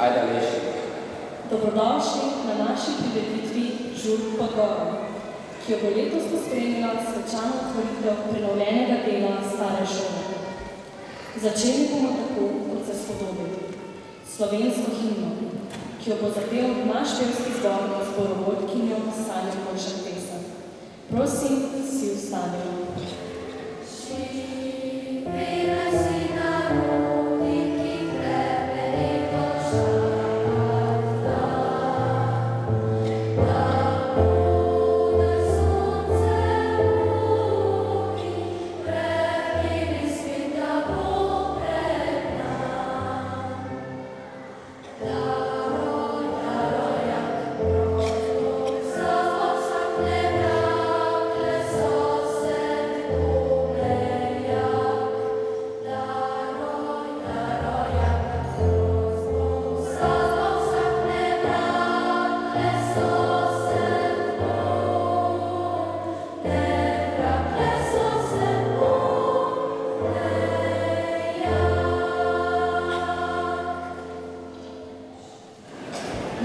Ajda Lešnik. Dobrodošli na naši prireditvi Žur pod goro, ki jo bo letos pospremila svečano otvoritev prenovljenega dela stare šole. Začeli bomo tako, kot se spodobi, slovensko himno, ki jo bo zapel naš pevski zbor z zborovodkinjo Sanjo Kolšak-Pesar. Prosim, si ustavimo.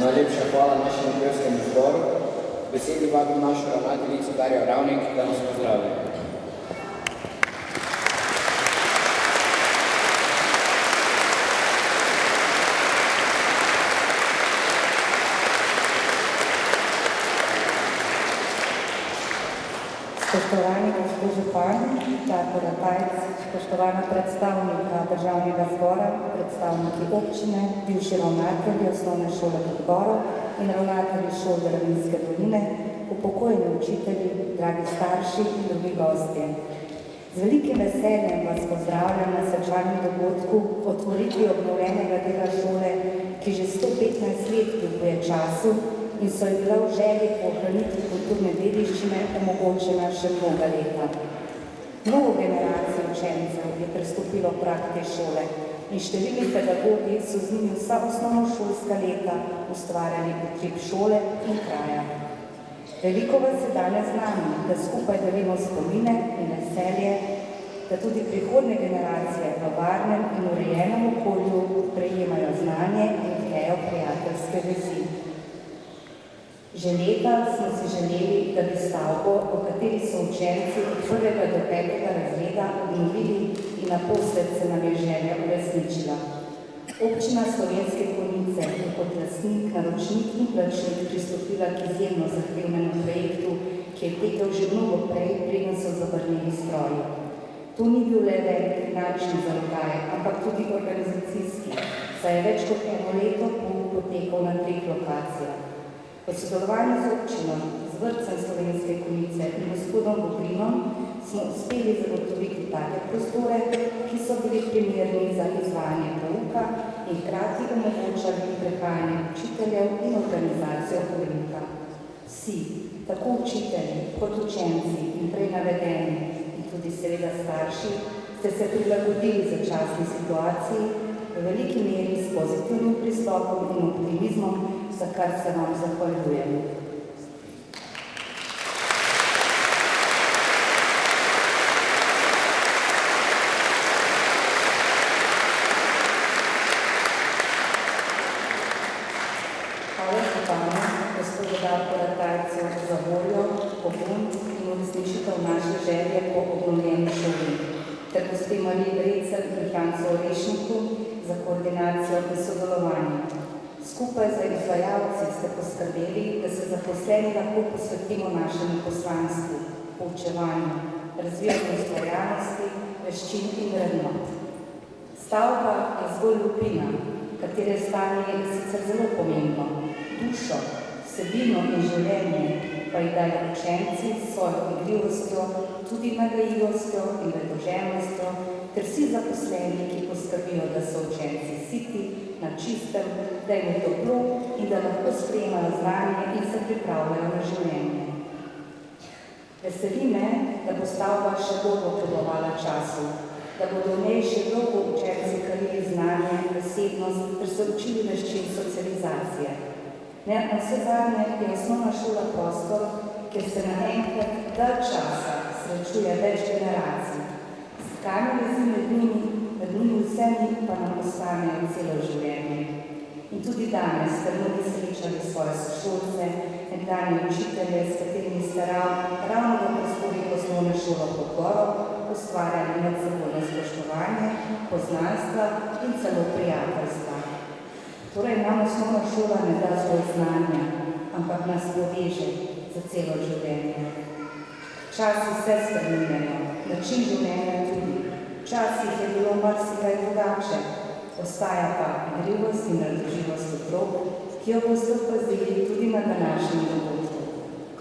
Najlepša hvala našemu pevskemu zboru. Besedi vabim našo ravnateljico Darjo Ravnik, da nas pozdravi. Spoštovani gospod župan, Darko Ratajc, spoštovana predstavnika državnega zbora, predstavniki občine, bivši ravnatelji osnovne šole pod Goro in ravnatelji šol Dravinjske doline, upokojeni učitelji, dragi starši in drugi gostje. Z velikim veseljem vas pozdravljam na svečanem dogodku otvoritvi obnovljenega dela šole, ki že 115 let kljubuje času in so ji bila v želji po ohranitvi kulturne dediščine omogočena še mnoga leta. Mnogo generacij učencev je prestopilo prag te šole in številni pedagogi so z njimi vsa osnovnošolska leta ustvarjali potreb šole in kraja. Veliko vas je danes z nami, da skupaj delimo spomine in veselje, da tudi prihodnje generacije v varnem in urejenem okolju prejemajo znanje in tkejo prijateljske vezi. Že leta smo si želeli, da bi stavbo, v kateri so učenci od 1. do 5. razreda obnovili in naposled se nam je želja uresničila. Občina Slovenske Konjice je kot lastnik, naročnik in plačnik pristopila k izjemno zahtevnemu projektu, ki je tekel že mnogo prej, preden so zavrnili stroji. To ni bil le velik finančni zalogaj, ampak tudi organizacijski, saj je več kot eno leto potekal na 3 lokacijah. V sodelovanju z občinom, z vrtcem Slovenske Konjice in gospodom Bobrinom smo uspeli zagotoviti take prostore, ki so bili primerni za izvajanje pouka in hkrati omogočali prehajanje učiteljev in organizacijo pouka. Vsi, tako učitelji kot učenci in prej navedeni in tudi seveda starši, ste se prilagodili začasni situaciji v veliki meri s pozitivnim pristopom in optimizmom, za kar se vam zahvaljujem. Hvala županu, gospodu Darku Ratajcu, za voljo, pogum in uresničitev naše želje po obnovljeni šoli, ter gospe Mariji Brecelj in Francu Orešniku za koordinacijo in sodelovanje. Skupaj z izvajalci ste poskrbeli, da se zaposleni lahko posvetimo našemu poslanstvu, poučevanju, razvijanju ustvarjalnosti, veščin in vrednot. Stavba je zgolj lupina, katere stanje je sicer zelo pomembno. Dušo, vsebino in življenje pa ji dajo učenci s svojo igljivostjo, tudi nagajivostjo in vedoželjnostjo, ter vsi zaposleni, ki poskrbijo, da so učenci siti, na čistem, da jim je toplo in da lahko sprejemajo znanje in se pripravljajo na življenje. Veseli me, da bo stavba še bolj potrebovala času, da bodo v njej še dolgo učenci kalili znanje, besednost ter se učili veščin socializacije. Na vse zadnje je osnovna šola prostor, kjer se naenkrat dalj časa srečuje več generacij. Stkanje vezi med njimi vsemi pa nam ostanejo celo življenje. In tudi danes ste mnogi srečali svoje sošolce, nekdanje učitelje, s katerimi ste ravno v prostorih osnovne šole pod goro ustvarjali medsebojno spoštovanje, poznanstva in celo prijateljstva. Torej nam osnovna šola ne da zgolj znanja, ampak nas poveže za celo življenje. Časi se spreminjajo, način življenja tudi. Včasih je bilo marsikaj drugače, ostaja pa igrivost in razloživost otrok, ki jo boste opazili tudi na današnjem dogodku.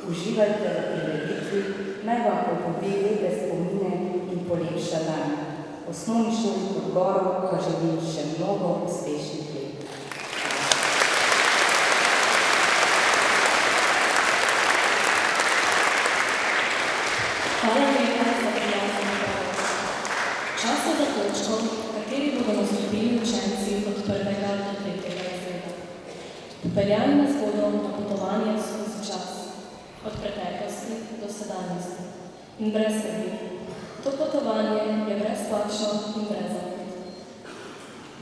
Uživajte v prireditvi, naj vam opovi lepe spomine in polepša dan. Osnovni šoli pod goro pa želim še mnogo uspešnih let. Hvala lepa za prijazen govor. Čas je za točko, v kateri bodo nastopili učenci od 1. do 3. razreda. Popeljali nas bodo na potovanje skozi čas, od preteklosti do sedanjosti. In brez skrbi, to potovanje je brezplačno in brez zamud.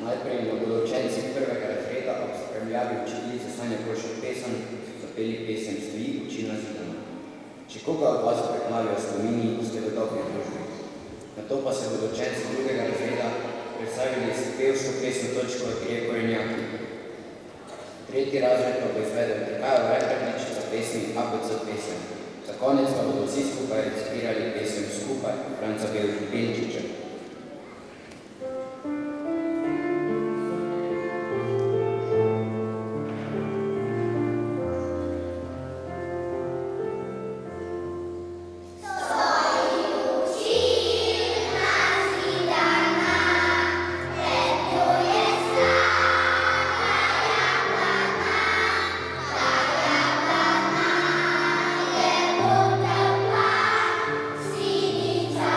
Najprej bodo učenci 1. razreda ob spremljavi učiteljice Sanje Prošek pesem zapeli pesem Stoji učilna zidana. Če koga od vas prekmavijo spomini, ste v dobri družbi. Nato pa se bodo učenci 2. razreda predstavili s pevsko pesno točko Trije korenjaki. 3. razred pa bo izvedel Trkajo Vetrnič za pesmi ABC pesem. Za konec pa bodo vsi skupaj recitirali pesem Skupaj Franca Benčiča. Sinica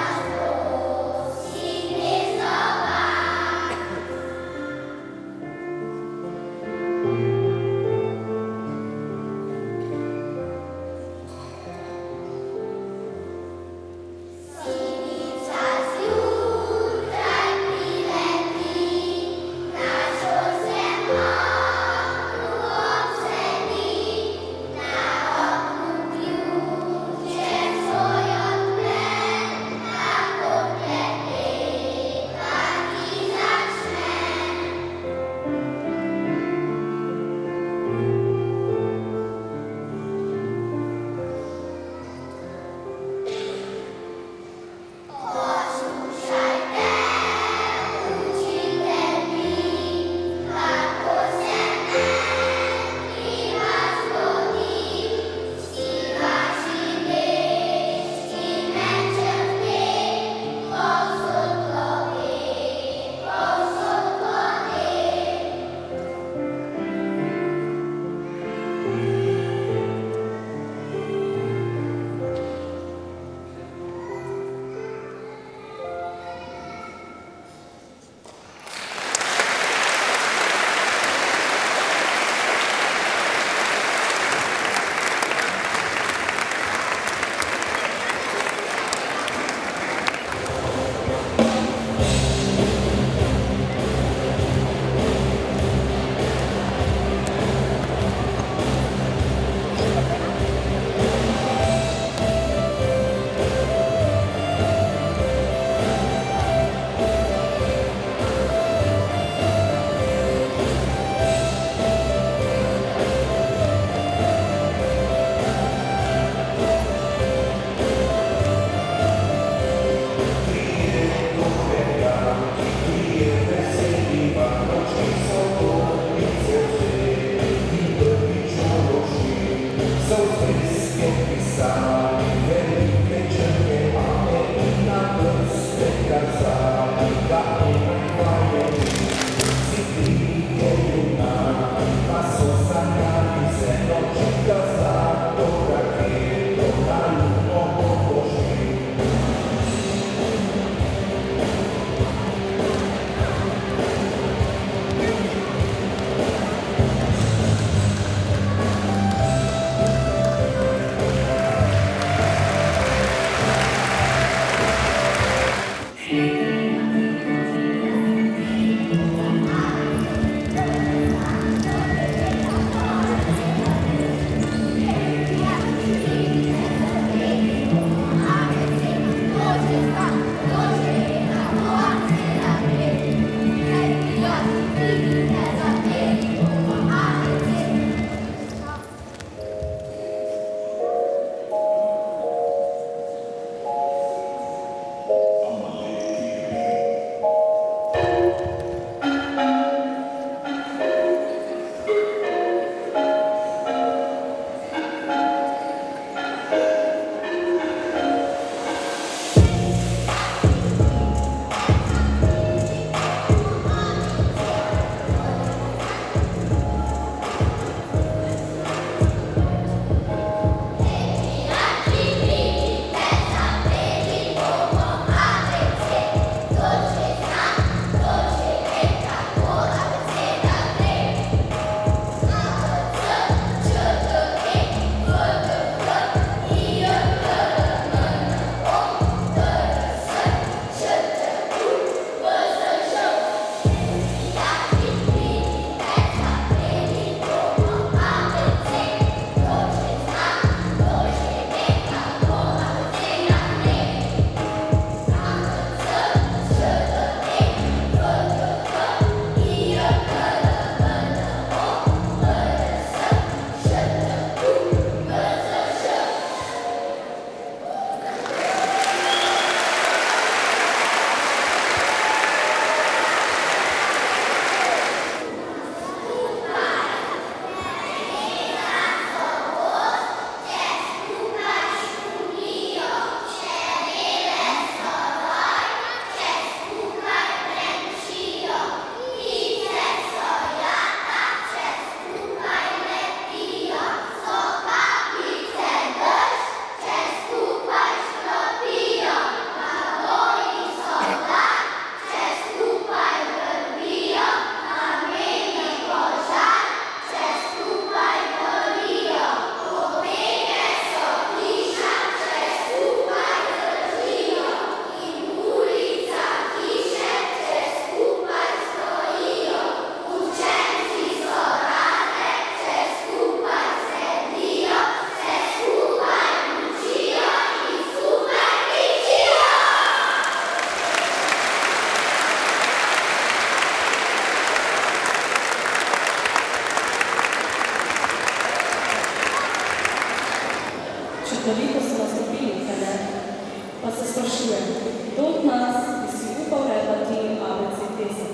sprašujem, kdo od nas bi si upal repati ABC pesem?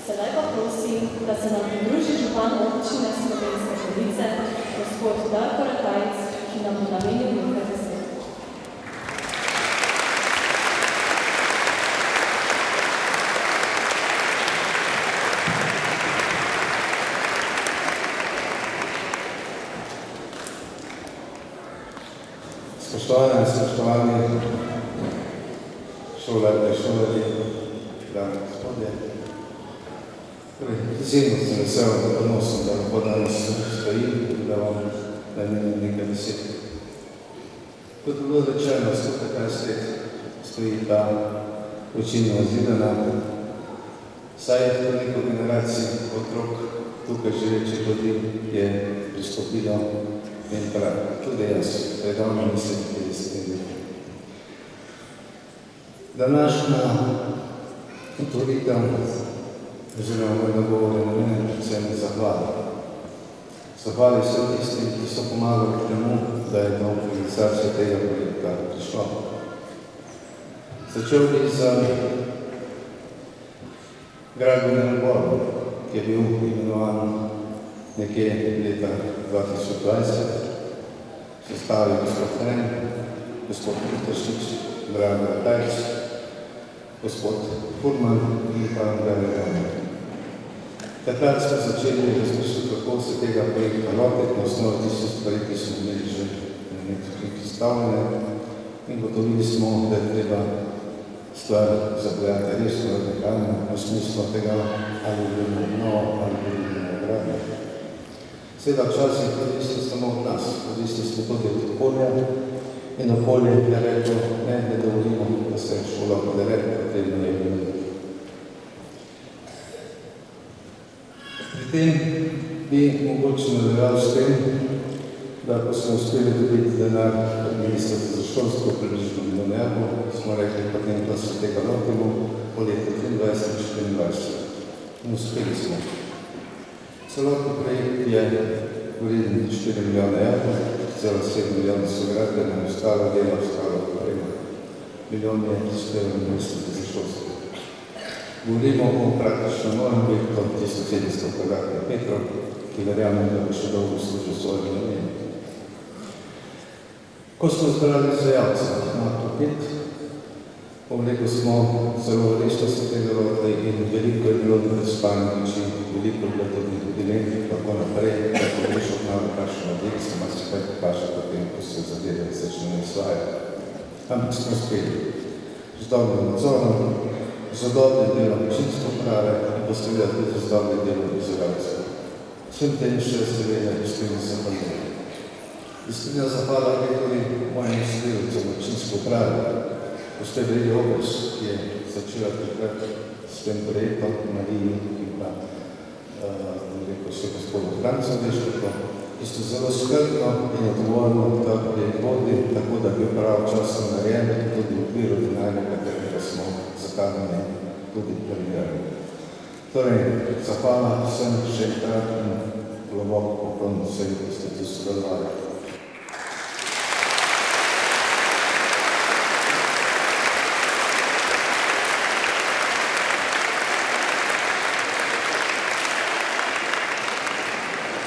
Sedaj pa prosim, da se nam pridruži župan občine Slovenske Gorice, gospod Darko Ratajc, ki nam bo namenil nekaj besed. Spoštovane in spoštovani šolarke, šolarji, dame in gospodje. Izjemno sem vesel, da ponosen, da lahko danes stojim in da vam namenim nekaj besed. Kot je bilo rečeno, 115 let stoji ta učilna zidana, saj toliko generacij otrok tukaj živeči ljudi je pristopilo in pravi, tudi jaz, predavno mislim, da se ne vidi. Današnja otvoritev oziroma moj nagovor je namenjen predvsem zahvali. Zahvali vsem tistim, ki so pomagali k temu, da je do organizacije tega projekta prišlo. Začel bi z gradbenim odborom, ki je bil imenovan nekje leta 2020, sestavil gospod Hren, gospod Petršič, Drago Ratajc, gospod Furman in pa Galerano. Takrat smo začeli razmišljati, kako se tega projekta lotiti na osnovi tistih stvari, ki smo imeli že na nekaj predstavljene, in gotovili smo, da je treba stvar zapeljati resno radikalno v smislu tega, ali bomo novo ali bomo gradnjo. Seveda včasih odvisni samo od nas, odvisni smo tudi od okolja in okolje je reklo, ne dovolimo, da se šola podere, potrebno je imeti. Pri tem bi mogoče nadaljeval s tem, da ko smo uspeli dobiti denar od Ministrstva za šolstvo, približno milijon evrov, smo rekli, potem pa se tega lotimo po letu 2023 in 2024. In uspeli smo. Celotni projekt je vreden 4 milijone evrov, celo 7 milijone so gradbene, ostalo delo, ostalo oprema. Milijon je prispeval Ministrstvo za šolstvo. Govorimo o praktično novem objektu 1700 kvadratnih metrov, ki verjamem, da bo še dolgo služil svoj namen. Ko smo zbrali izvajalce na to 5, povleko smo zelo resno se tega lotili in veliko je bilo neprespanih noči, veliko je bilo tudi dilem in tako naprej, da pogreš obnavlja kakšen objekt, se marsikaj pokaže potem, ko se zadeve začne izvajati. Ampak smo uspeli z dobrim nadzorom, z dobrim delom občinske uprave in pa seveda tudi z dobrim delom izvajalcev. Vsem tem še seveda iskreno zahvaljujem. Iskrena zahvala je tudi mojim sodelavcem občinske uprave, gospe Bredi Obres, ki je začela takrat s tem projektom Mariji in pa še gospodu Francu Deško, ki so zelo skrbno in odgovorno ta projekt vodili, tako da bi prav časno narejen tudi v okviru denarja, katerega smo zakazali tudi planirali. Torej, zahvala vsem še enkrat in globoko poklon vsem, ki ste tu sodelovali.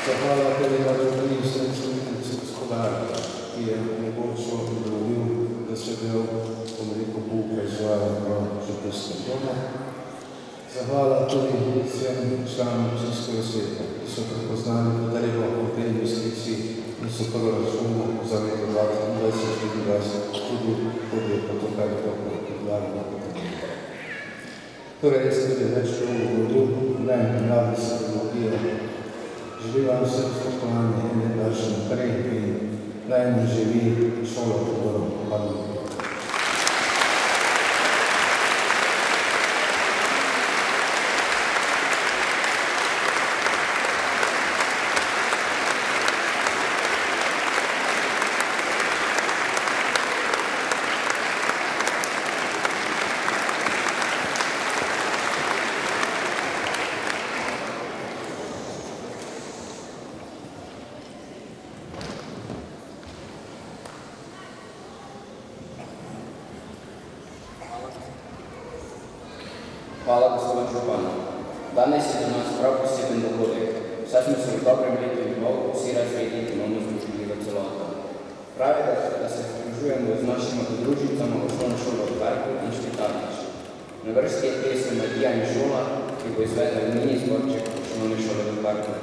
Zahvala tudi na drugim sredstvenicam gospodarstva, ki je mogoče dovolil, da se del pouka izvaja v župijskem domu. Zahvala tudi vsem članom občinskega sveta, ki so prepoznali potrebo po tej investiciji in so proračunu za leto 2024 tudi po to, kar je dobro predlagano. Torej, jaz tudi več govoril, ne mladi se ideologijo. Želim vam vsem spoštovanje in da še naprej in naj mi živi šola Podgoro. Hvala. Hvala, gospod župan. Danes je do nas prav poseben dogodek, saj smo se v dobrem letu in pol vsi razredi ponovno združili v celoto. Pravi, da se združujemo z našimi podružnicami osnovne šole v Parku in Špitalnič. Na vrsti je pesem Matija in šola, ki bo izvedel mini zborček osnovne šole v Parku.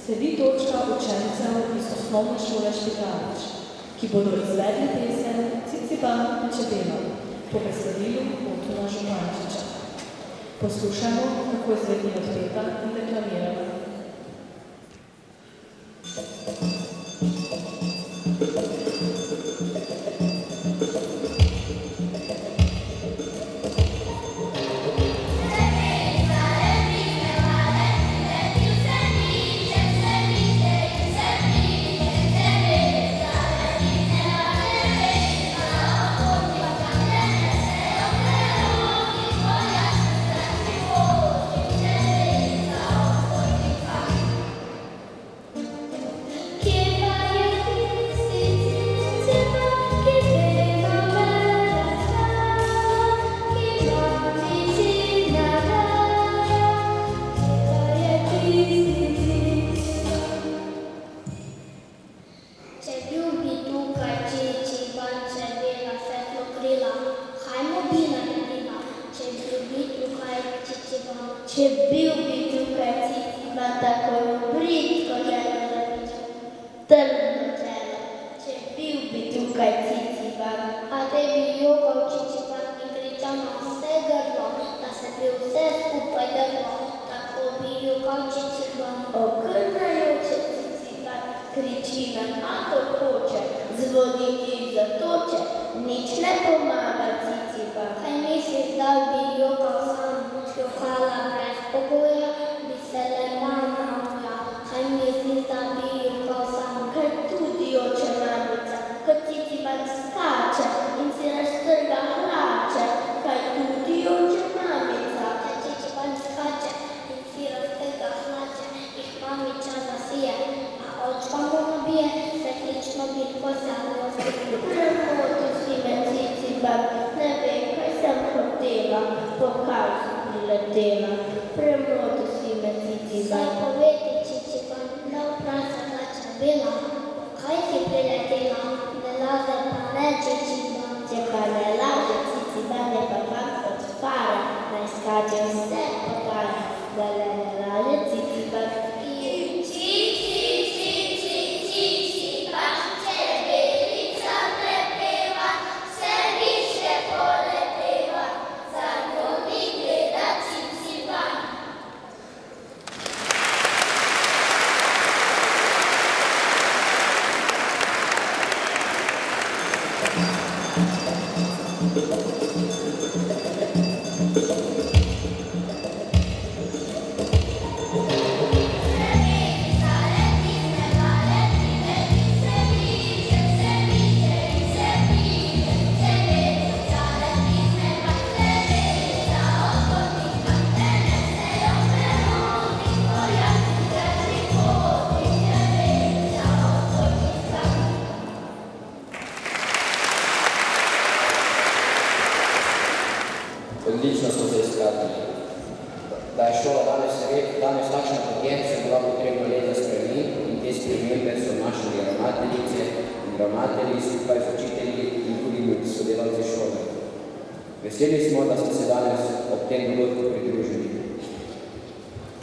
Sledi točka učencev iz osnovne šole Špitalnič, ki bodo izvedli pesem Ciciban Čebela po besedilu Otona Župančiča. Poslušajmo, kako izvedli odpeta in deklamiramo. Če bil bi tukaj Ciciban tako britko želel zapičo, trdno čelo. Če bil bi tukaj Ciciban, a te bi jokal Ciciban in kričal na vse grlo, da se bi vse skupaj drlo, tako bi jokal Ciciban. Ogrnajoče Ciciban kriči na nato hoče, zvoniti zatoče, nič ne pomaga Ciciban. Kaj misliš, da bi jokal sam? Jokala brez pogoja, bi se le mama moja. Kaj misliš, da bi jokal sam, ker tudi oče mamica, ko Ciciban skače in si raztrga hlače. Kaj tudi oče mamica, ker Ciciban skače in si raztrga hlače, jih mamica zasije, a očka mu nabije, svetlično bitko zavnosti. Premotil si me Ciciban, ne vem, kaj sem hotela, pokaži. Letela, premotil si me Ciciban. Saj povedi Ciciban, da vpraša hlača bela, kaj si priletela, ne laže pa ne Ciciban. Če pa ne laže Ciciban, je pa vam od fara, naj skače. kaže vse podane, da le ne laže Ciciban. Čebelica prepeva, vse više poleteva, za njo mi gleda Ciciban. Odlično smo se izkazali. Da je šola danes takšna kot je, se bila potrebno leta spremeniti in te spremembe so našli ravnateljice in ravnatelji skupaj z učitelji in drugimi sodelavci šole. Veseli smo, da ste se danes ob tem dogodku pridružili.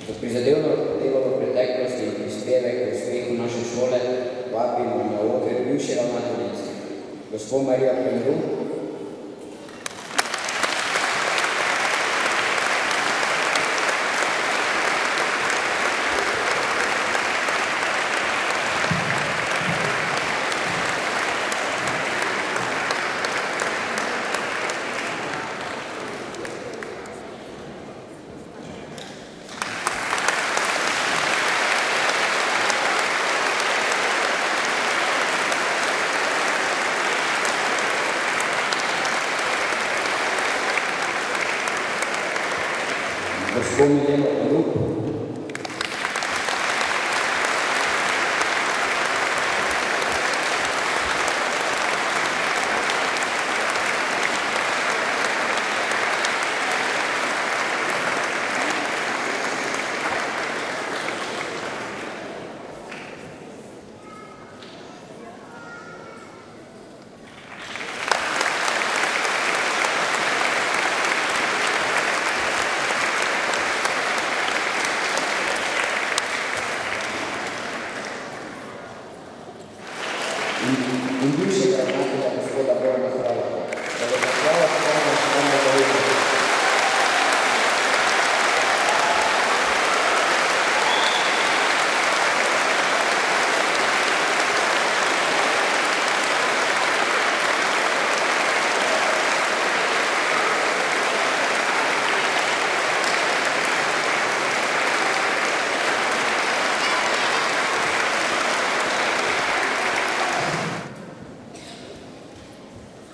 Za prizadevno delo v preteklosti in prispevek k uspehu naše šole vabimo na oder bivše ravnateljice, gospod Marija Premru, gospod Mileno Rup, in bivšega ravnatelja gospoda Borna Hravata. Da bo poslala svojo školno zavedanje.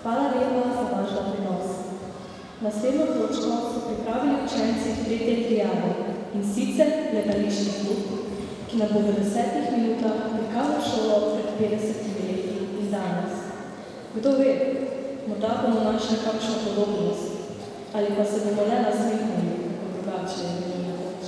Hvala lepa za vaš doprinos. Naslednjo točko so pripravili učenci tretje trijade in sicer gledališki klub, ki nam bo v 10 minutah prikazal šolo pred 50 leti in danes. Kdo ve, morda bomo našli kakšno podobnost ali pa se bomo le nasmehnili, kako drugače je bilo nekoč.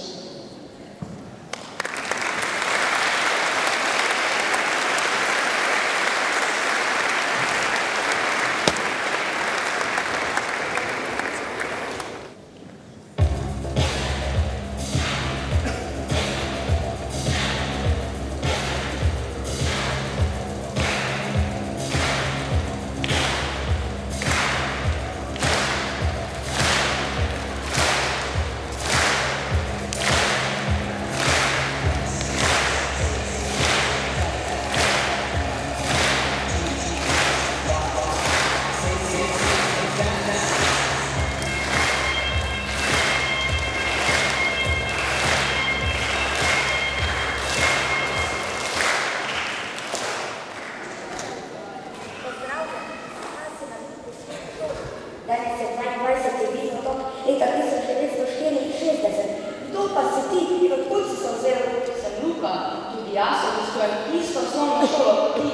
Danes je 22. vidno leta 1964. Kdo pa si ti in odkud si se vzel? Sem Luka, tudi jaz obiskujem isto osnovno šolo kot ti,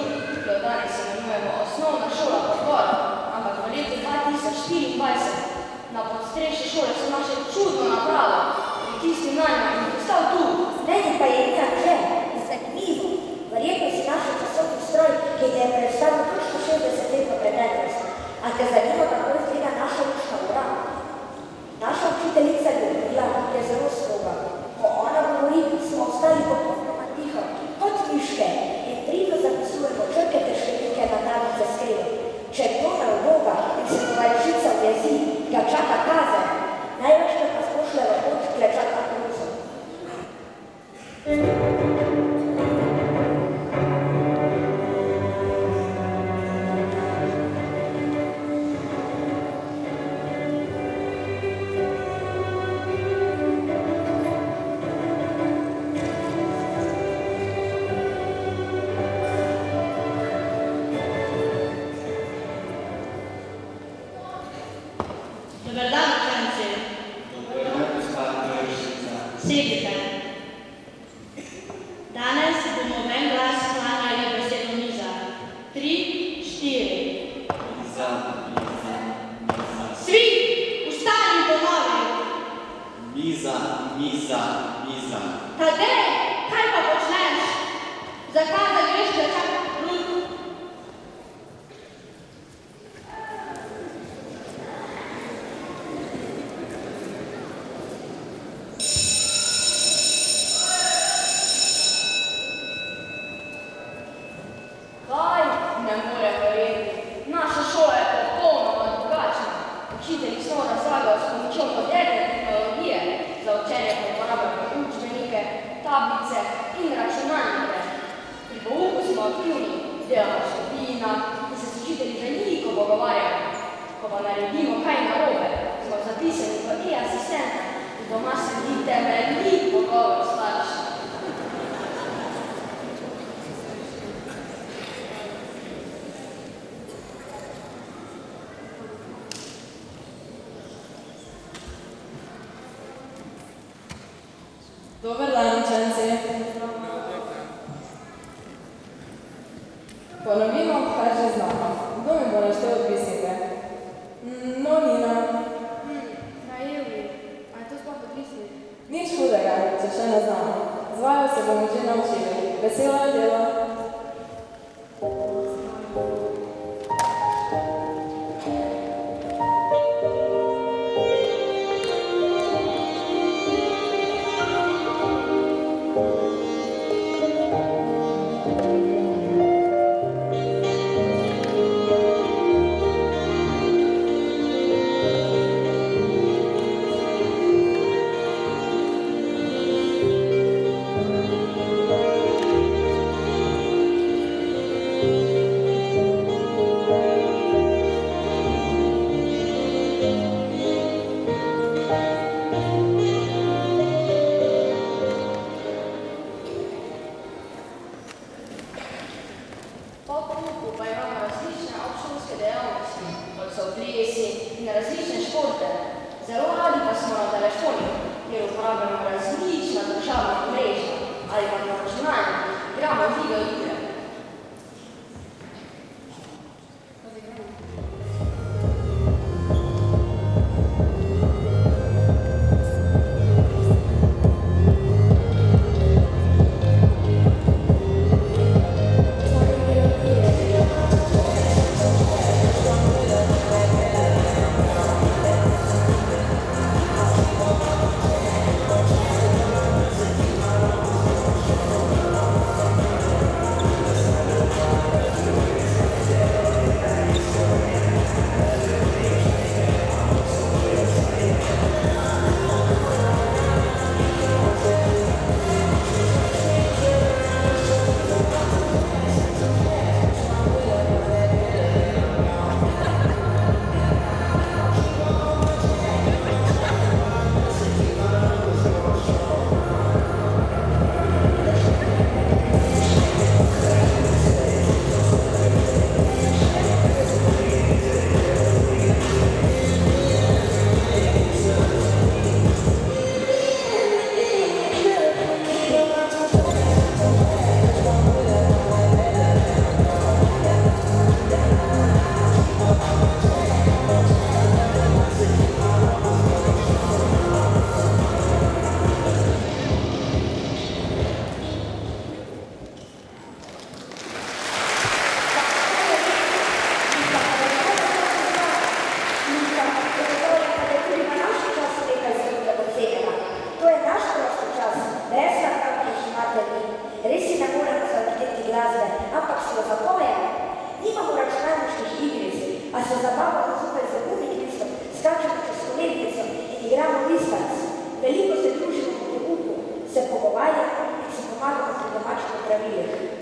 ki jo danes imenujemo Osnovna šola Podgora, ampak v letu 2024 na podstrešju šole so naše čudno napravo, pritisnil nanjo in postal tu. Meni pa je Ina že zanimivo. Verjetno si našel časovni stroj, ki te je predstavil točno 60 let v preteklost. A te zanima, kako izgleda naša učna ura? Naša učiteljica zelo stroga. Ko ona govori, smo ostali popolnoma tiho, kot miške, in pridno zapisujemo črke ter številke na tablice s kredom. Če kdo ne uboga in se tovarišica vjezi, ga čaka kazen, največkrat pa spošlje v pot klečat na koruzo. Dober dan, učenci. Dober dan, gospa tovarišica. Sedite. Danes bomo v en glas sklanjali besedo miza. 3, 4. Miza, miza, miza. Svi, vstani ponovi. Miza, miza, miza. Tadej, kaj pa počneš? Zakaj da greš klečat na koruzo? Kaj? Ne more verjeti. Naša šola je popolnoma drugačna. Učitelji smo razlagajo s pomočjo moderne tehnologije za učenje, ko uporabljajo učbenike, tablice in računalnike. Pri pouku smo aktivni, delamo v skupinah in se s učitelji veliko pogovarjamo. Ko pa naredimo kaj narobe, smo zapisani v e-asistenta in doma sledi temeljni pogovor s starši. Dober dan, učenci. Ponovimo, kar že znamo. Kdo mi bo naštel odpisnike? No, Nina. Naivni. A je to sploh odvisnik? Nič hudega, če še ne znamo. Z vajo se bomo že naučili. Veselo je delo. Po pouku pa imamo različne obšolske dejavnosti, kot so plesi in različne športe. Zelo radi pa smo na telefonih, kjer uporabljamo različna družabna omrežja ali pa na računalniku igramo video igre. zabavamo skupaj z gumik listom, skačemo čez kolebnico in igramo listanc. Veliko se družimo po pouku, se pogovarjamo in si pomagamo pri domačih opravilih.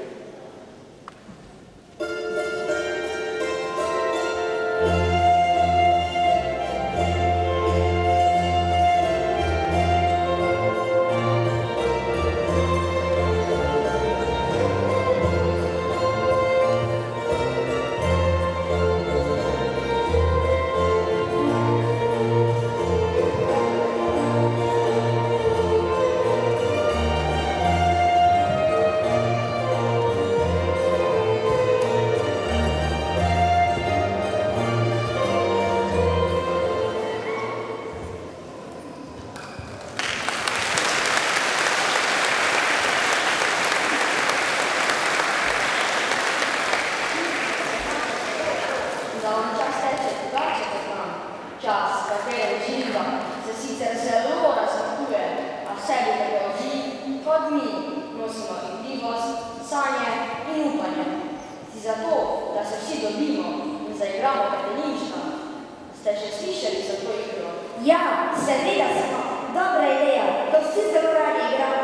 Ja, seveda smo. Dobra ideja, to vsi zelo radi igramo.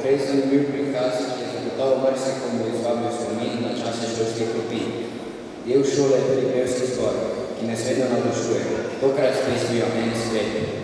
Res zanimiv prikaz, ki je zagotovo marsikomu izvabil spomin na čase šolskih klopi. Del šole je tudi pevski zbor, ki nas vedno navdušuje, tokrat s pesmijo En svet.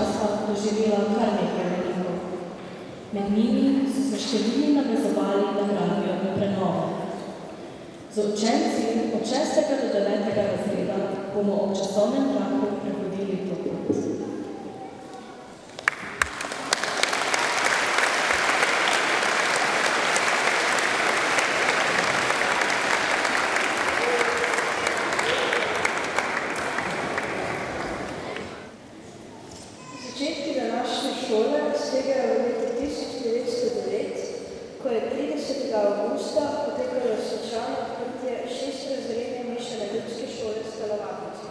časa doživela kar nekaj velikov. Med njimi so se številni navezovali na gradnjo in prenovo. Z učenci od 6. do 9. razreda bomo ob časovnem traku prehodili to pot. Začetki današnje šole segajo v leto 1909, ko je 30. avgusta potekalo svečano odprtje 6-razredne mešane ljudske šole s telovadnico.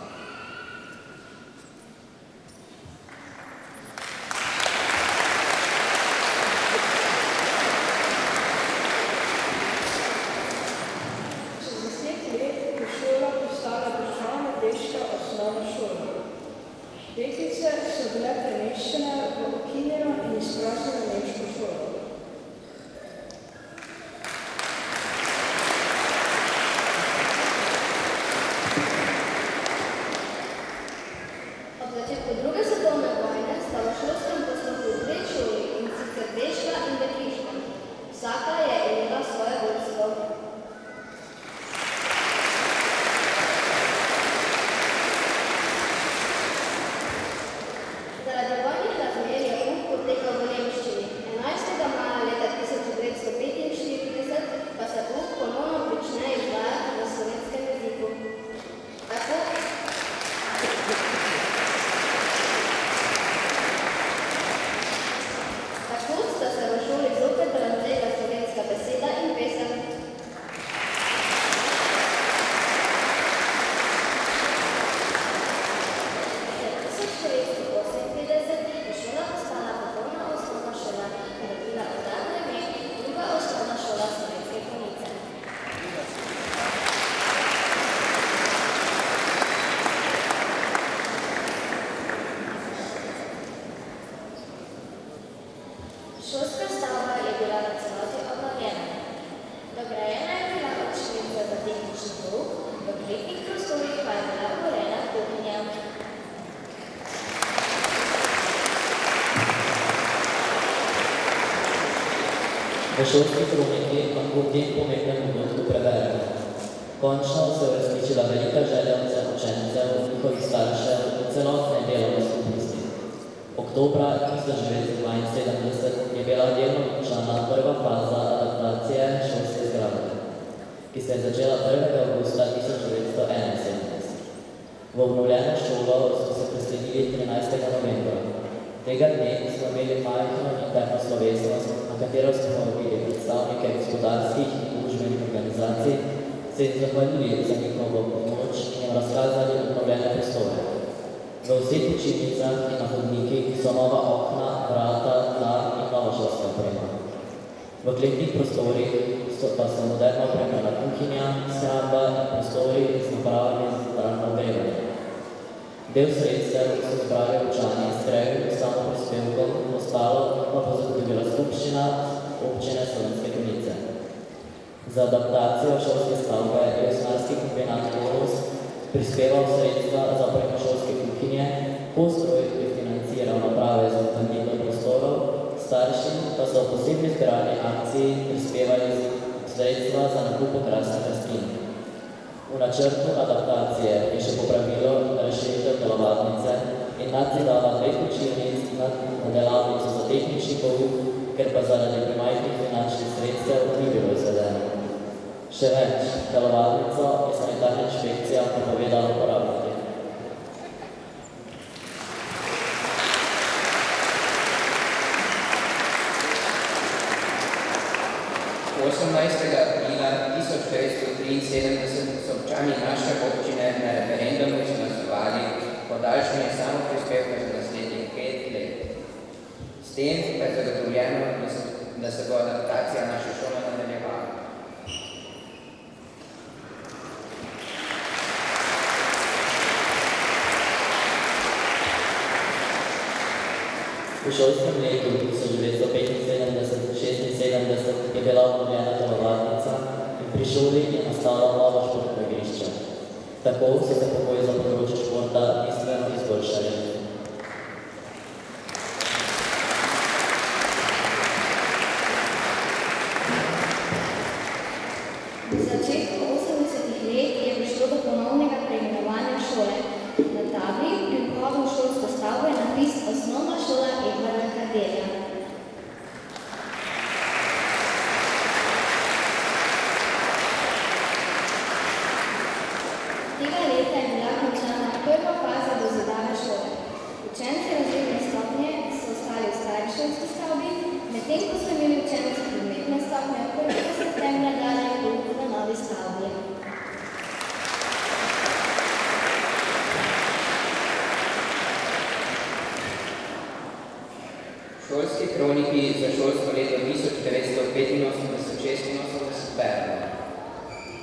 Čez 10 let je šola postala državna deška osnovna šola. Deklice so bile premeščene v ukinjeno in izpraznjeno nemško šolo. Ob začetku druge svetovne vojne sta v šolskem postopku dve šoli, in sicer deška in dekliška. Vsaka je imela svoje vodstvo. Zaradi vojnih razmer je pouk potekal v nemščini. 11. maja leta 1945 pa se pouk ponovno prične izvajati v slovenskem jeziku. Tako sta se v šoli zopet razvila slovenska beseda in pesem. Leta 1958 je šola postala popolna osnovna šola in dobila uradno ime Druga osnovna šola Slovenske Konjice. Šolska stavba je bila v celoti obnovljena. Dograjena je bila učilnica za tehnični pouk, v kletnih prostorih pa je bila urejena kuhinja. V šolski kroniki lahko v tem pomembnem dogodku preberemo. Končno se je uresničila velika želja učencev, njihovih staršev in celotne delovne skupnosti. Oktobra 1972 je bila delno končana prva faza adaptacije šolske zgradbe, ki se je začela 1. avgusta 1971. V obnovljeno šolo smo se preselili 13. novembra. Tega dne smo imeli majhno interno slovesnost, na katero smo povabili predstavnike gospodarskih in družbenih organizacij, se jim zahvalili za njihovo pomoč in jim razkazali obnovljene prostore. V vseh učilnicah in na hodnikih so nova okna, vrata, tla in nova šolska oprema. V kletnih prostorih pa so moderno opremljena kuhinja, shramba in prostori z napravami za naravno ogrevanje. Del sredstev so zbrali občani s kreju samoprispevkom, ostalo pa zagotovila skupščina občine Slovenske Konjice. Za adaptacijo šolske stavbe je osnarski kombinat Korus prispeval sredstva za opremo šolske kuhinje, Postroj je financiral naprave za utrnitev prostorov, starši pa so v posebni zbiralni akciji prispevali sredstva za nakup okrasnih rastlin. V načrtu adaptacije je še popravilo in razširitev telovadnice in nadzidala 2 učilnic na delavnico za tehnični pouk, ker pa zaradi premajhnih finančnih sredstev ni bilo izvedeno. Še več, telovadnico je sanitarna inšpekcija prepovedala uporabljati. 18. aprila 1973 so občani naše občine na referendumu izglasovali podaljšanje samoprispevka za naslednjih 5 let. S tem pa je zagotovljeno, da se bo adaptacija naše šole nadaljevala. V šolskem letu 1975-76 je bila obnovljena telovadnica in pri šoli je nastala nova športna igrišča. Tako so se pogoji za področje športa bistveno izboljšali. gledališki stavbi, medtem ko so imeli učenci prometne stopnje 1. septembra dalje pouk v novi stavbi. Šolski kroniki za šolsko leto 1985-86 beremo.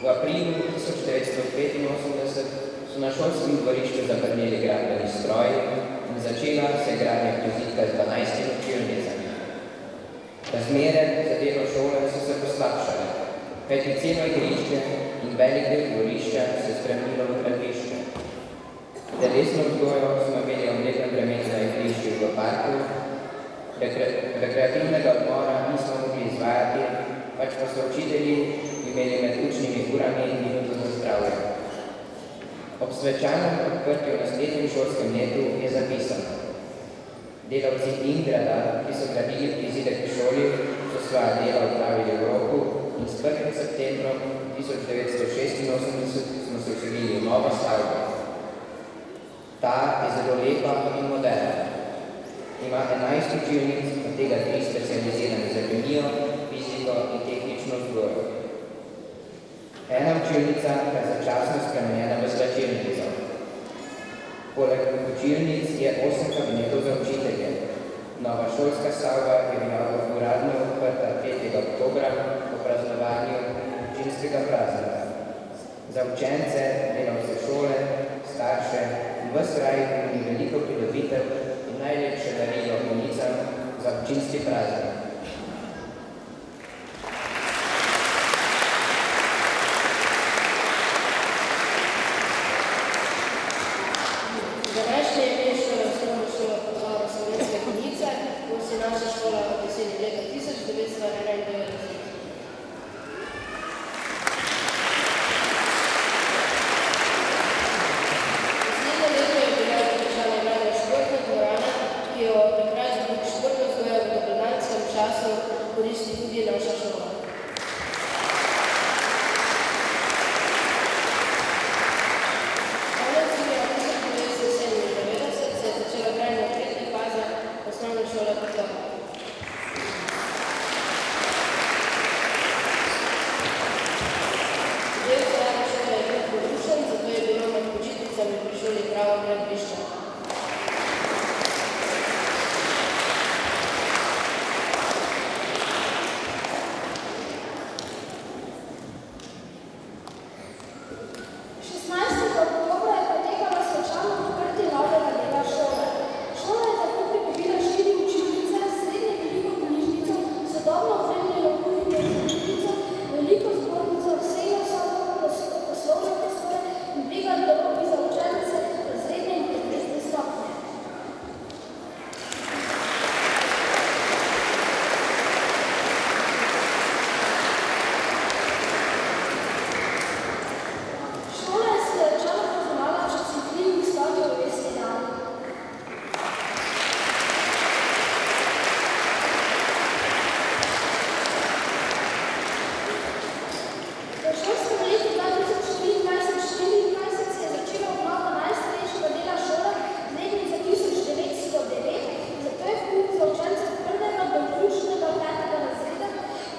V aprilu 1985 so na šolskem dvorišču zabrneli gradbeni stroji in začela se gradnja prizidka z 12 učilnicami. Razmere za delo šole so se poslabšale, kajti celo igrišče in velik del dvorišča se spremenilo v gradbišče. Telesno vzgojo smo imeli omletnem vremenu na igrišču v parku, rekreativnega odmora nismo mogli izvajati, pač pa so učitelji imeli med učnimi urami minuto za zdravje. Ob svečanem odprtju v naslednjem šolskem letu je zapisano: delavci Ingrada, ki so gradili prizidek v šoli, so svoja dela opravili v roku in s 1. septembrom 1986 smo se vselili v novo stavbo. Ta je zelo lepa in moderna. Ima 11 učilnic, od tega 3 specializirane za kemijo, fiziko in tehnično vzgojo. Ena učilnica je začasno spremenjena v slačilnico. Poleg učilnic je 8 kabinetov za učitelje. Nova šolska stavba je bila uradno odprta 3. oktobra po praznovanju občinskega praznika. Za učence, delavce šole, starše in ves kraj ni veliko pridobitev in najlepše darilo konicam za občinski praznik. Današnje ime šole osnovna šola Podgora Slovenske Konjice, nosi naša šola od jeseni leta 1991. Naslednje leto je bila končana gradnja športne dvorane, ki jo takrat z športno vzgojo v dopoldanskem času koristi tudi naša šola. Konec junija 1997 se je začela gradnja tretje faze osnovne šole Podgora. Del stare šole je bil porušen, zato je bilo med počitnicami pri šoli pravo gradbišče. Oktobra je potekalo svečano odprtje novega dela šole. Šola je tako pridobila 4 učilnice, srednje veliko knjižnico, sodobno opremljeno kuhinjo in knjižnico, veliko zbornico, sejno sobo, poslovne prostore in briga domovi za učence razredne in predmestne stopnje. Šola je svečano praznovala častitljivi slavi rojstni dan. V šolskem letu 2024-2024 se je začela obnova najstarejšega dela šole z letnice 1909, zato je pouk za učence od 1. do vključnega 5. razreda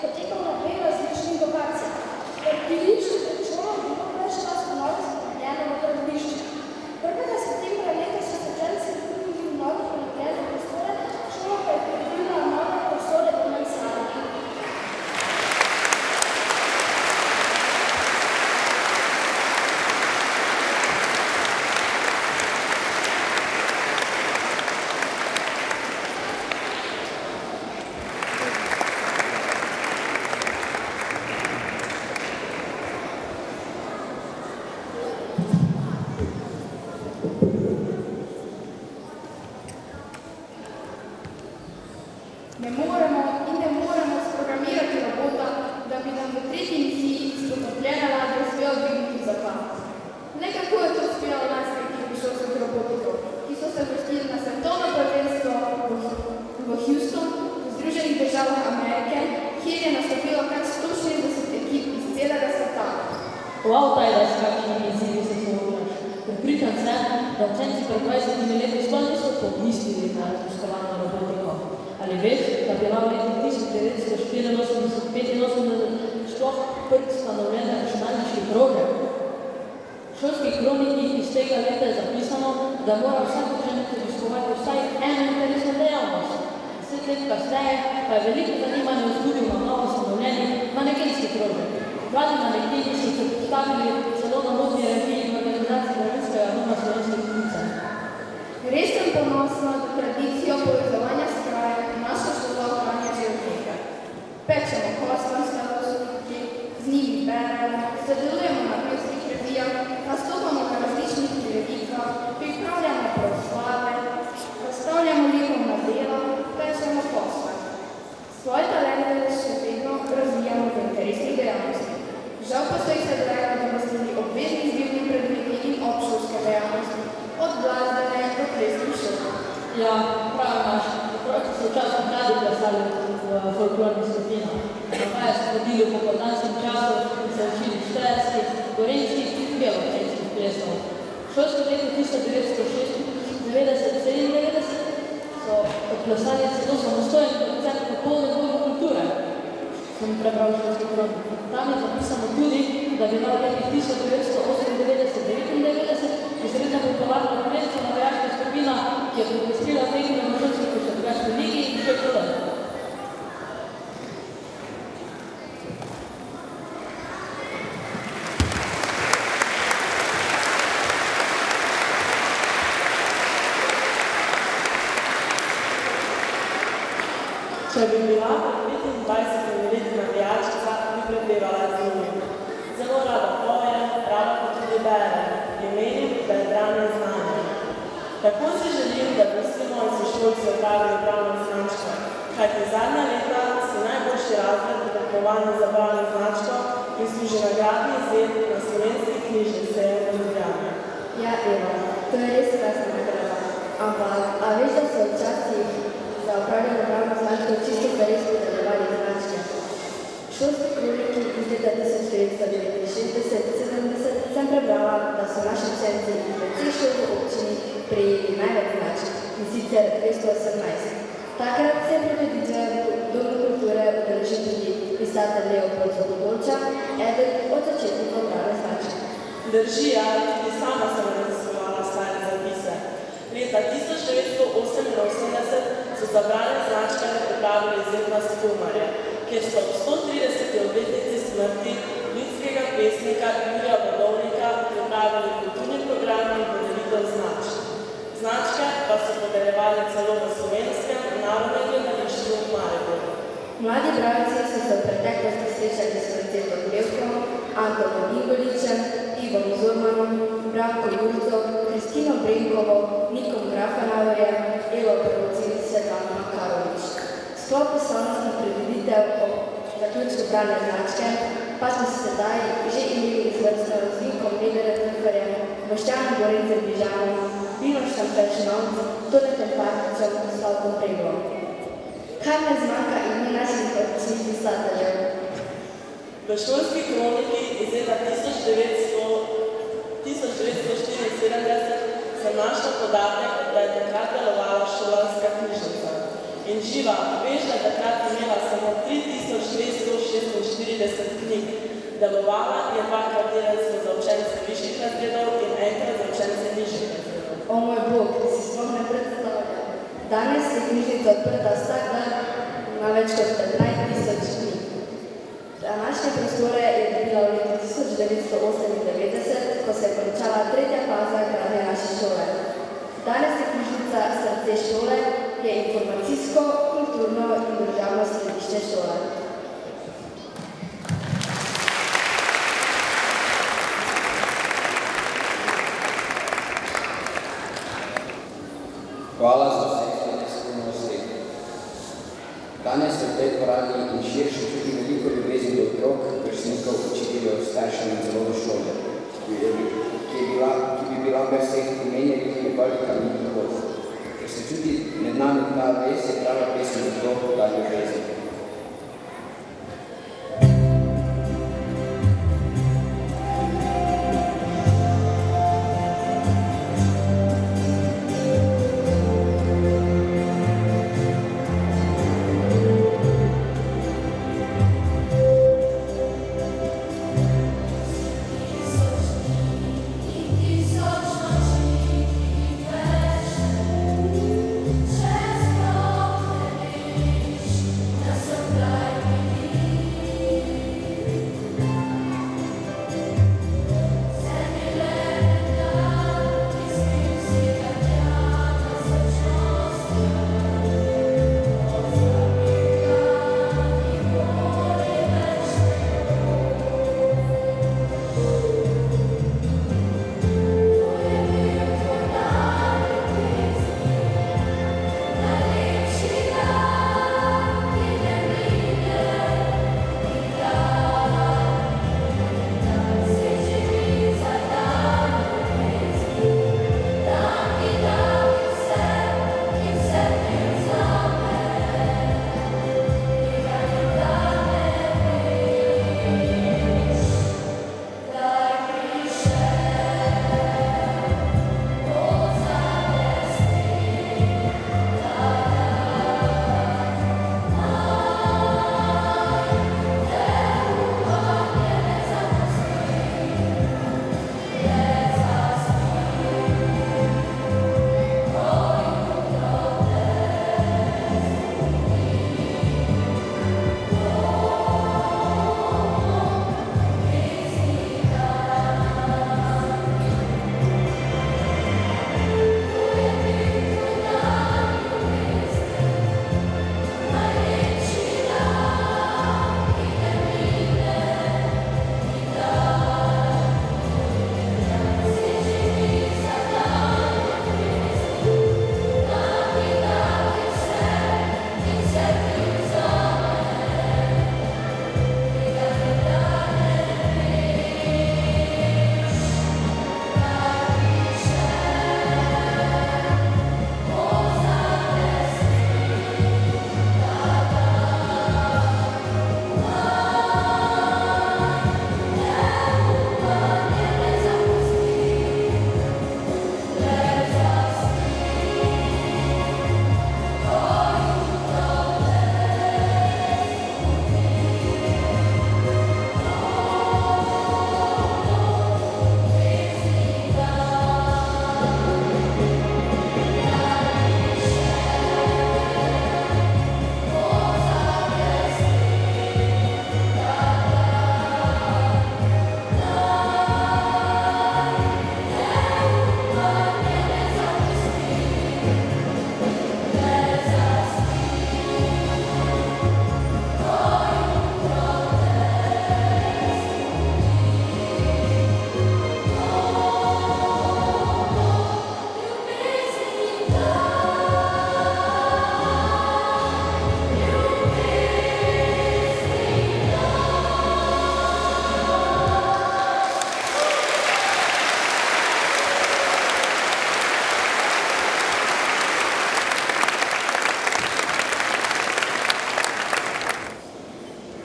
potekal na 2 različnih lokacijah. Parkirišče pred šolo je bilo ves čas ponovno spremenjeno v gradbišče. 1. septembra letos so se učenci vključili v nove prelepljene prostore, šola pa je pridobila nove prostore v mansardi. Ne moremo sprogramirati robota, da bi nam v tretji misiji iz potopljene ladje uspel dvigniti zakon. Le kako je to uspelo lanski ekipi šolskih robotikov, ki so se vrstili na svetovno prvenstvo v Houston, v Združenih državah Amerike, kjer je nastopilo kar 160 ekip iz celega sveta. Wow, Tajda, s kakšnimi izzivi se soočaš. Prepričan sem, da učenci pred 20 leti sploh niso pomislili na raziskovano robotiko. Ali Ali veš, da je bila v letu 1984-85 sploh prvič ustanovljena računalniški krožek? V šolski kroniki iz tega leta je zapisano, da mora vsak učenec obiskovati vsaj eno interesno dejavnost. 10 let kasneje pa je veliko zanimanja vzbudil na novo ustanovljeni manekenski krožek. Mladi manekeni so se postavili celo na modni reviji in organizaciji Mladinskega doma Slovenske Konjice. Res sem ponosna, da tradicijo povezovanja s krajem naša šola ohranja že od nekaj. Pečemo kostno sladkosti, z njimi beremo, sodelujemo na pevskih revijah, nastopamo na različnih prireditvah, pripravljamo proslave, postavljamo likovna dela, pečemo posle. Svoje talente še vedno razvijamo v interesnih dejavnostih. Žal pa so jih sedaj nadomestili obvezni izbirni predmeti in obšolske dejavnosti, od glasbene do plesnih šol. Ja, prav imaš. Otroci so včasih radi plesali v folklornih skupinah. Napaj so hodili v popoldanskem času in se učili štajerskih, gorenjskih in beločenskih plesov. V šolskem letu 1996-97 so odplesali celo samostojen koncert popolne božje kulture. Sem prebral šolski kronik. Tam je zapisano tudi, da je bila v letih 1998-99 izredno popularna plemska navijaška skupina, ki je protestila tekme v šolski košarkaški ligi in še čudo. Če bi bila pred 25 leti navijačica, bi prepevala z njimi. Zelo rada poje, rada pa tudi bere in menim, da je branje znanje. Tako si želim, da bi vsi moji sošolci opravili branje značko, kajti zadnja leta si najboljši razred v tekmovanju za branje značko prisluži nagradni izlet na slovenski knjižni sejem v Ljubljani. Ja, Eva, to je res krasna nagrada. Ampak, a veš, da so včasih za upravljeno branje značko čisto zares podeljevali značke? V šolski kroniki iz leta 1969-70 sem prebrala, da so naši učenci iz vseh šol v občini prejeli največ značk, in sicer 218. Takrat se je prireditve Domu kulture udeležil tudi pisatelj Leopold Zgodolča, eden od začetnikov branja značk. Drži, ja, tudi sama sem raziskovala stare zapise. Leta 1988 so za branje značke pripravili izredna Skumarja, kjer so v 130. obletnici smrti ljudskega pesnika Jurija Vodovnika pripravili kulturni program in podelitev značk. Značke pa so podeljevali celo v Slovenskem narodnem gledališču v Mariboru. Mladi bralci so se v preteklosti srečali s Francetom Grevkom, Antonom Ingoličem, Ivom Zurmanom, Branko Jurco, Kristino Brenkovo, Nikom Grafenauerjem, Evo Prvocin, Svetlano Makarovič. V sklopu slavnostnih prireditev ob zaključku branja značke pa smo se sedaj že imeli izvrstno z Vinkom Lederer-Trferjem, Boštjanom Gorencem Bižanom, Primožem Peršinovc, Tonetom Partičem in Slavkom Preglom. Kaj me zmanjka ime naših odličnih pisateljev? V šolski kroniki iz leta 1974 sem našla podatek, da je takrat delovala šolarska knjižnica. In živa, veš, da takrat imela samo 3246 knjig. Delovala je dvakrat tedensko za učence višjih razredov in enkrat za učence nižjih razredov. O moj Bog, si sploh ne predstavljam. Danes je knjižnica odprta vsak dan na več kot 15.000 knjig. Današnje prostore je dobila v letu 1998, ko se je končala tretja faza gradnje naše šole. Danes je knjižnica srce šole, je informacijsko, kulturno in državno središče šole. Hvala za vse skrivnosti. Danes v tej dvorani in širše tudi veliko ljubezni do otrok, vrstnikov, učiteljev, staršev in celo do šole, ki bi bila brez teh pomenjenih velika ni dovolj. Ker se čuti med nami ta vez, je prava pesem za to, da ljubezni.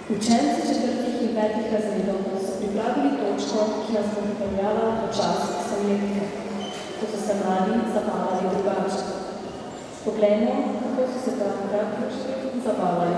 Učenci 4. in 5. razredov so pripravili točko, ki nas bo pripeljala v čas osemletke, ko so se mladi zabavali drugače. Poglejmo, kako so se takrat zabavali.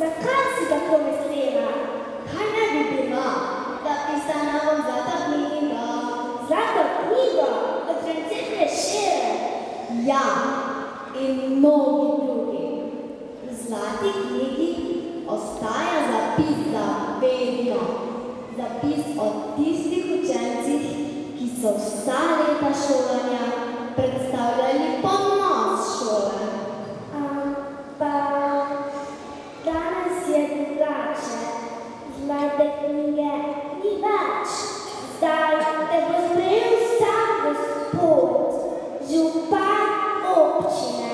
Zakaj si tako vesela? Kaj naj bi bila? Da pisana bom zlata knjiga. Zlata knjiga? Od Francete Šere? Ja, in mnogi drugi. V zlati knjigi ostaja zapis za vedno. Zapis o tistih učencih, ki so vsa leta šolanja predstavljali ponos šole. Danes je drugače, zlate knjige ni več. Zdaj te bo sprejel sam Gospod, župan občine.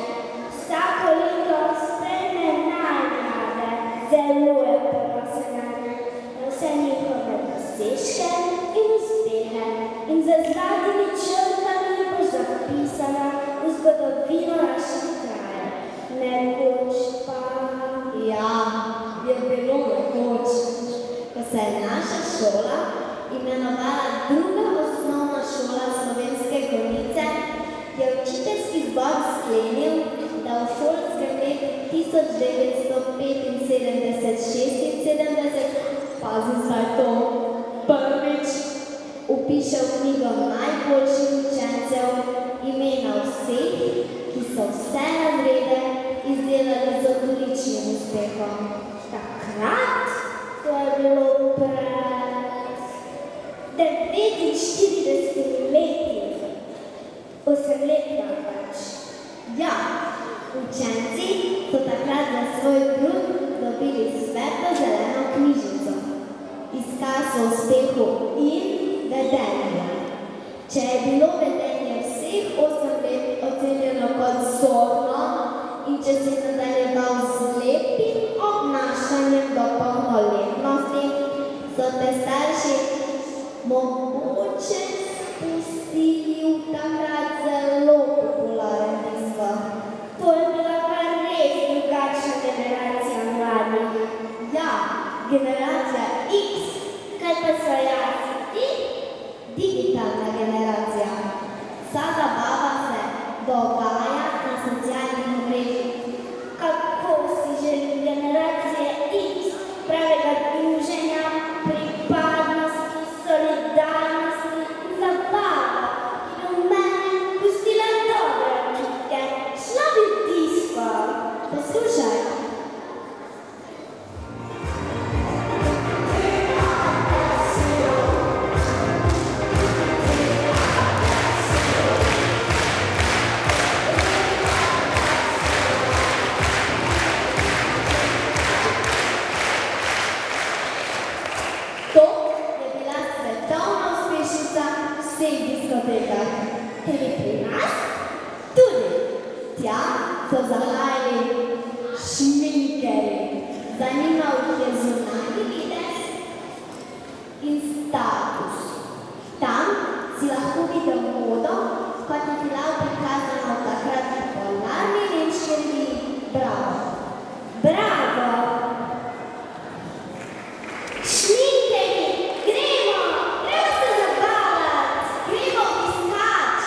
Vsako leto sprejme nagrade, zelo je ponosen na vse njihove dosežke in uspehe. In za zlatimi črtami boš zapisana v zgodovino naših krajev. Nekoč pa... Ja, je bilo nekoč, ko se je naša šola imenovala Druga osnovna šola Slovenske Gorice, je učiteljski zbor sklenil, da v šolskem letu 1975-76, pazi zdaj to, prvič vpiše v knjigo najboljših učencev imena vseh, ki so vse razrede izdelali z odličnim uspehom. Takrat, to je bilo pred 49 leti, 8 let pač. Ja, učenci so takrat za svoj trud dobili svetlo-zeleno knjižico. Izkaz o uspehu in vedenju. Če je bilo vedenje vseh 8 let ocenjeno kot vzorno, in če si nadaljeval z lepim obnašanjem do polnoletnosti, so te starši mogoče spustili v takrat zelo popularen izvor. To je bila kar res drugačna generacija mladih. Ja, generacija X, kaj pa so jaz ti? Digitalna generacija. Vsa zabava se dogaja na socialnih omrežjih. Kako si želim generacije X, pravega druženja, pripadnosti, solidarnosti in zabava, ki bi v meni pustila dobre občutke. Šla bi v disko. Poslušaj. Tudi pri nas, tudi tja so zalajali šminkerji. Zanimal jih je zunanji videz in status. Tam si lahko videl modo, kot je bila prikazana v takrat popularni nemški reviji Bravo. Bravo! Šminkerji, gremo se zabavati, gremo piskač.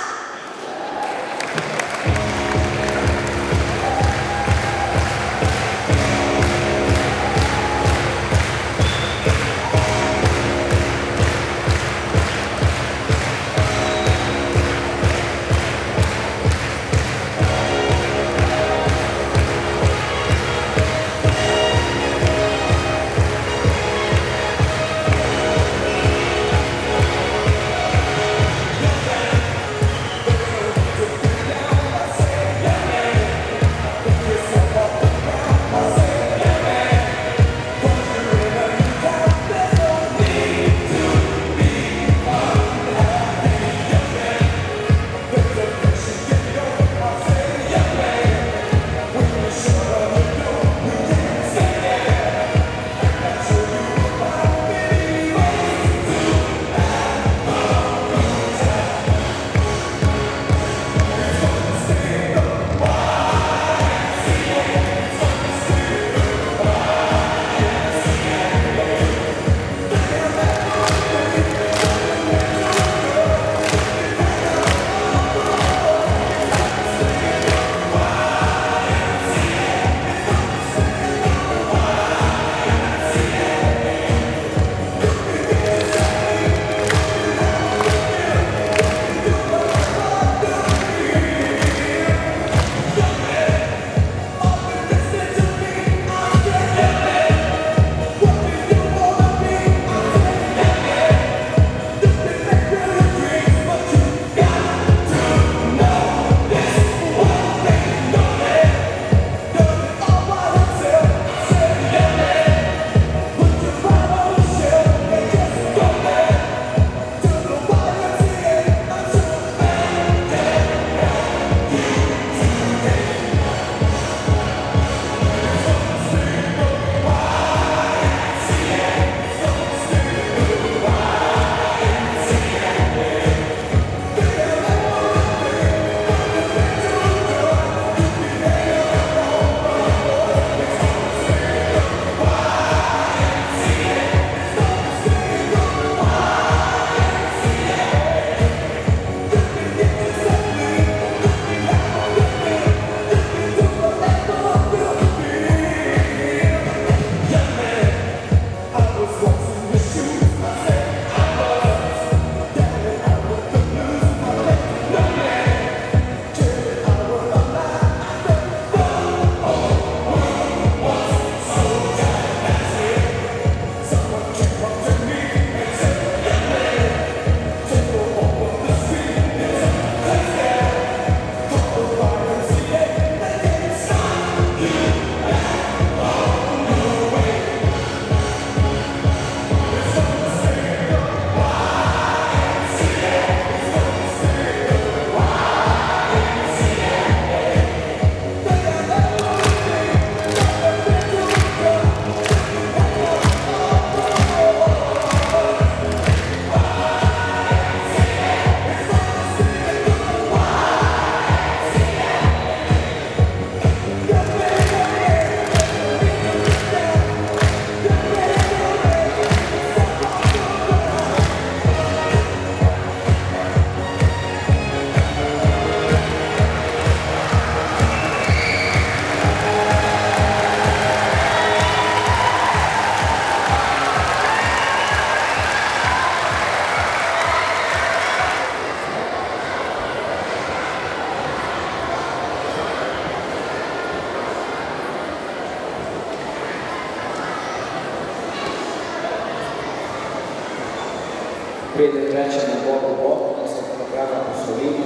rečemo Bogu Bog in se programa poslovimo,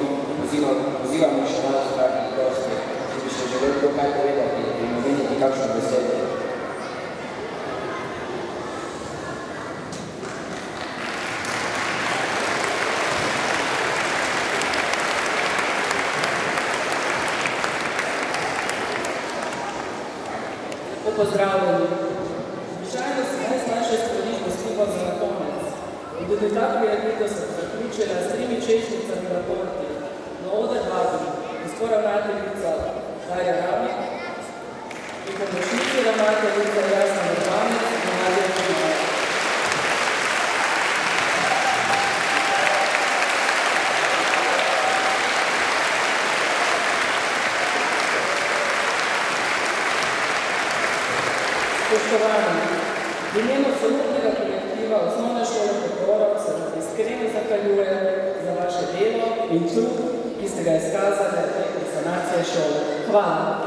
pozivamo še nas, dragi gosti, če bi še želeli to kaj povedati in omeniti kakšno besedo. Pozdravljeni. Običajno se najslajše stvari postiva za na konec. In tudi ta prireditev se zaključila s 3 češnjicami na torti. Na oder vabim gospod ravnateljica Darja Ravnik in pomočnici ravnateljica Jasna Vrbanec in Nadja Živar. Spoštovani, v imenu celotnega kolektiva Osnovne šole Podgora se vam iskreno zahvaljujem za vaše delo in trud, ki ste ga izkazali preko sanacije šole. Hvala.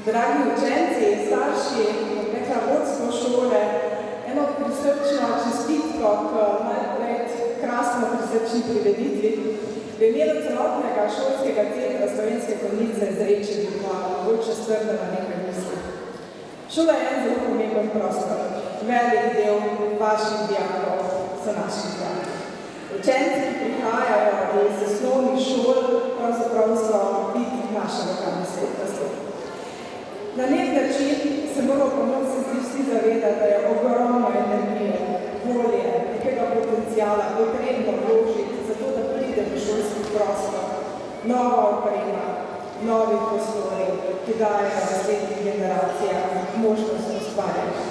Dragi učenci, starši, rekla vodstvo šole, eno prisrčno čestitko k najprej krasno prisrčni prireditvi. V imenu celotnega šolskega centra Slovenske Konjice izreči bi pa mogoče strnila nekaj misli. Šola je en zelo pomemben prostor. Velik del vaših dijakov so naši dijaki. Učenci, ki prihajajo iz osnovnih šol, pravzaprav so biti naša lokalna skupnost. Na nek način se moramo ponovno vsi zavedati, da je ogromno energije, volje, nekega potencijala potrebno vložiti, zato da pride v šolski prostor nova oprema, novi prostori, ki dajejo naslednjim generacijam možnost ustvarjanja.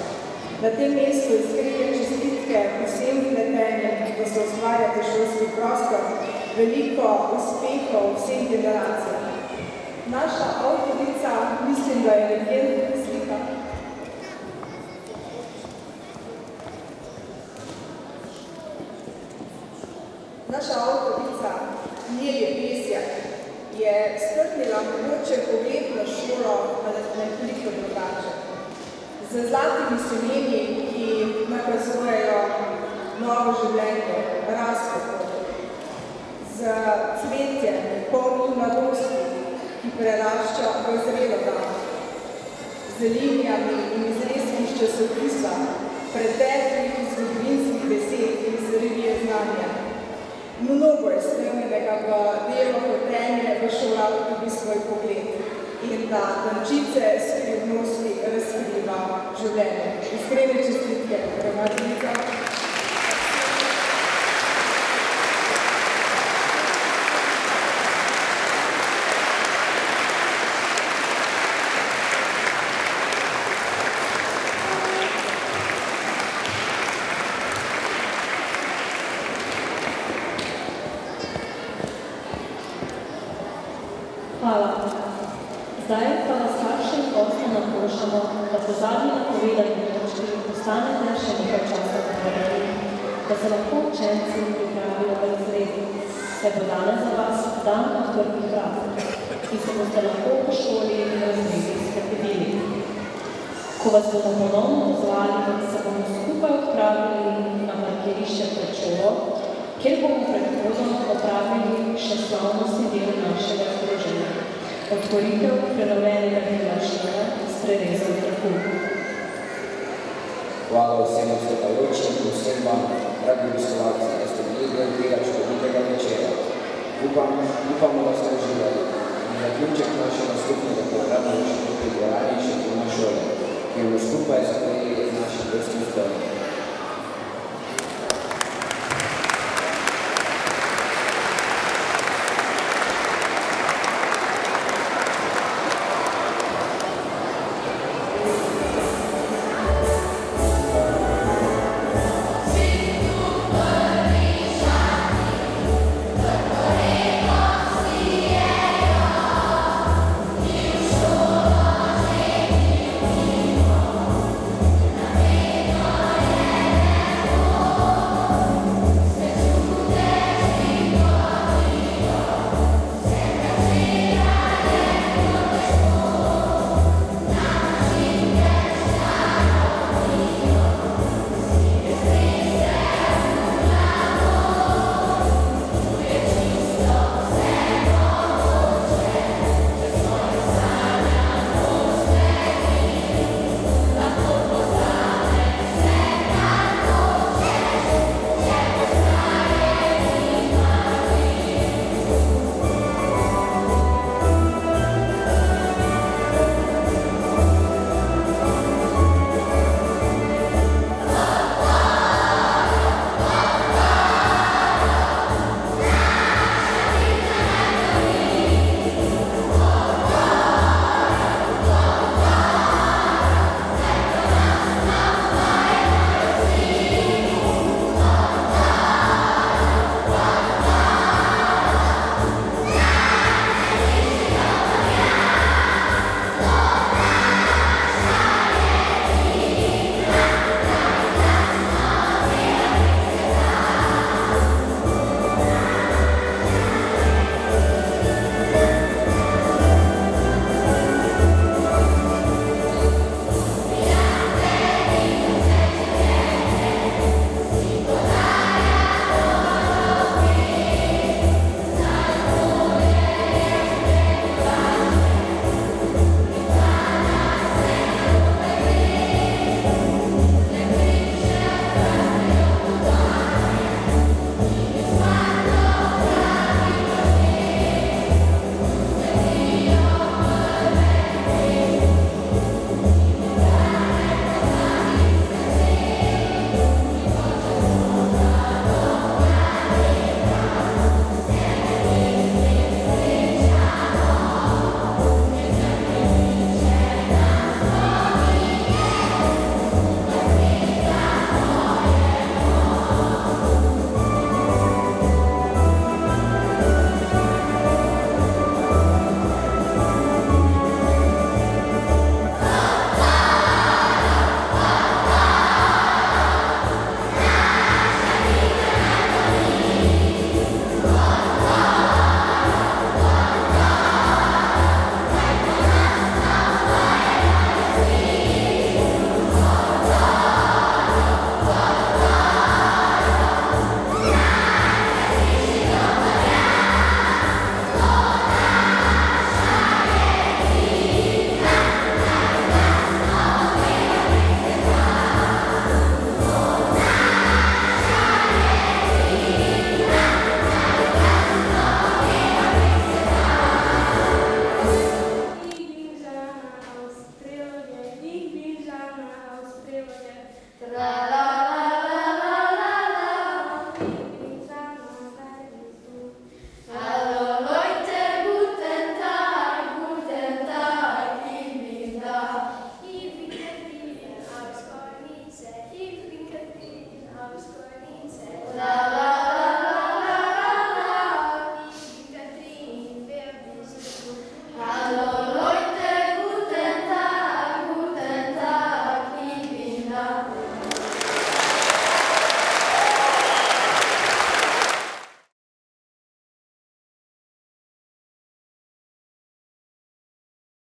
Na tem mestu iskrene čestitke vsem vpletenim, da se ustvarjate šolski prostor, veliko uspehov vsem generacijam. Naša avtorica, mislim, da je nekje slika. Naša avtorica, Mirje Pesjak, je strnila mogoče pogled na šolo, ali nekoliko drugače. Z zlatimi semeni, ki nakazujejo novo življenje, rast z cvetjem, polnim mladosti, ki prerašča v zrelo dan, z linijami in izrezki iz časopisa, preteklih zgodovinskih besed iz revije znanja. Mnogo je stremnega v delo hotenje v šolah tudi svoj pogled in da tančice skrivnosti razkriva življenje. Iskrene čestitke, ravnateljica. Hvala. Zdaj pa vas staršem gostom naprošamo, da po zadnji napovedani točki ostanete še nekaj časa napovedani, da se lahko učenci pripravijo v razredu, saj bo danes za vas dan odprtih vrat, ki se boste lahko v šoli in razredi sprepedili. Ko vas bomo ponovno pozvali, se bomo skupaj odpravili na parkirišče pred šolo, kjer bomo pred vhodom opravili še slavnostni del našega združenja. Otvoritev prenovljenega dela šole s prerezom traku. Hvala vsem nastopajočim in vsem vam, dragi obiskovalci, da ste bili del tega čudovitega večera. Upamo, da ste uživali. zaključek našega skupnega programa v Škofji Gori še doma šole, ki bomo skupaj zapeli z našim vrstim zborom.